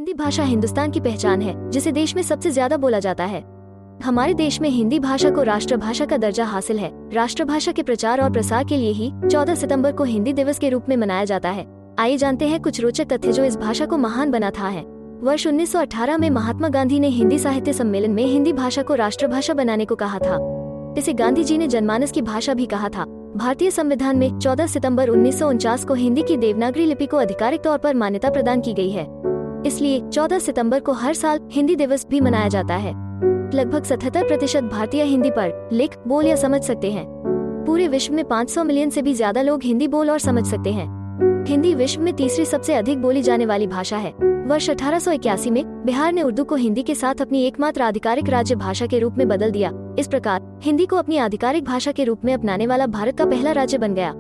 हिंदी भाषा हिंदुस्तान की पहचान है, जिसे देश में सबसे ज्यादा बोला जाता है। हमारे देश में हिंदी भाषा को राष्ट्रभाषा का दर्जा हासिल है। राष्ट्रभाषा के प्रचार और प्रसार के लिए ही 14 सितंबर को हिंदी दिवस के रूप में मनाया जाता है। आइए जानते हैं कुछ रोचक तथ्य जो इस भाषा को महान बनाता है। वर्ष 1918 में महात्मा गांधी ने हिंदी साहित्य सम्मेलन में हिंदी भाषा को राष्ट्रभाषा बनाने को कहा था। इसे गांधी जी ने जनमानस की भाषा भी कहा था। भारतीय संविधान में 14 सितंबर 1949 को हिंदी की देवनागरी लिपि को आधिकारिक तौर पर मान्यता प्रदान की गई है। इसलिए 14 सितंबर को हर साल हिंदी दिवस भी मनाया जाता है। लगभग 77% भारतीय हिंदी पढ़, लिख, बोल या समझ सकते हैं। पूरे विश्व में 500 मिलियन से भी ज्यादा लोग हिंदी बोल और समझ सकते हैं। हिंदी विश्व में तीसरी सबसे अधिक बोली जाने वाली भाषा है। वर्ष 1881 में बिहार ने उर्दू को हिंदी के साथ अपनी एकमात्र आधिकारिक राज्य भाषा के रूप में बदल दिया। इस प्रकार हिंदी को अपनी आधिकारिक भाषा के रूप में अपनाने वाला भारत का पहला राज्य बन गया।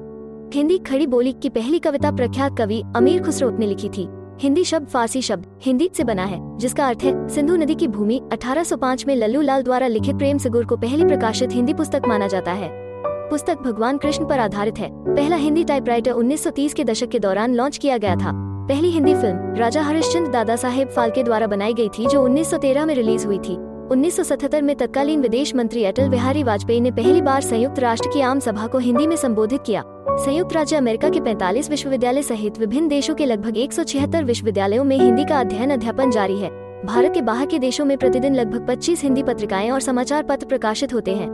हिंदी खड़ी बोली की पहली कविता प्रख्यात कवि अमीर खुसरो ने लिखी थी। हिंदी शब्द फारसी शब्द हिंदी से बना है, जिसका अर्थ है सिंधु नदी की भूमि। 1805 में लल्लू लाल द्वारा लिखित प्रेम सगुर को पहली प्रकाशित हिंदी पुस्तक माना जाता है। पुस्तक भगवान कृष्ण पर आधारित है। पहला हिंदी टाइपराइटर 1930 के दशक के दौरान लॉन्च किया गया था। पहली हिंदी फिल्म राजा हरिश्चंद्र दादा साहेब फाल्के द्वारा बनाई गई थी, जो 1913 में रिलीज हुई थी। 1977 में तत्कालीन विदेश मंत्री अटल बिहारी वाजपेयी ने पहली बार संयुक्त राष्ट्र की आम सभा को हिंदी में संबोधित किया। संयुक्त राज्य अमेरिका के 45 विश्वविद्यालय सहित विभिन्न देशों के लगभग 176 विश्वविद्यालयों में हिंदी का अध्ययन अध्यापन जारी है। भारत के बाहर के देशों में प्रतिदिन लगभग 25 हिंदी पत्रिकाएं और समाचार पत्र प्रकाशित होते हैं।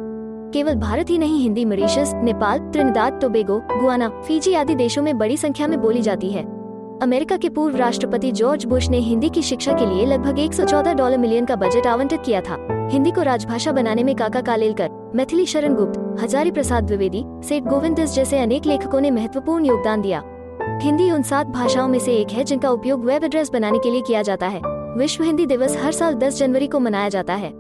केवल भारत ही नहीं, Hindi Mauritius, Nepal, Trinidad Tobago, Guyana, Fiji आदि देशों में बड़ी संख्या में बोली जाती है। अमेरिका के पूर्व राष्ट्रपति जॉर्ज बुश ने हिंदी की शिक्षा के लिए लगभग $114 मिलियन का बजट आवंटित किया था। हिंदी को राजभाषा बनाने में काका कालेलकर, मैथिली शरण गुप्त, हजारी प्रसाद द्विवेदी, सेठ गोविंद दास जैसे अनेक लेखकों ने महत्वपूर्ण योगदान दिया। हिंदी उन 7 भाषाओं में से एक है जिनका उपयोग वेब एड्रेस बनाने के लिए किया जाता है। विश्व हिंदी दिवस हर साल 10 जनवरी को मनाया जाता है।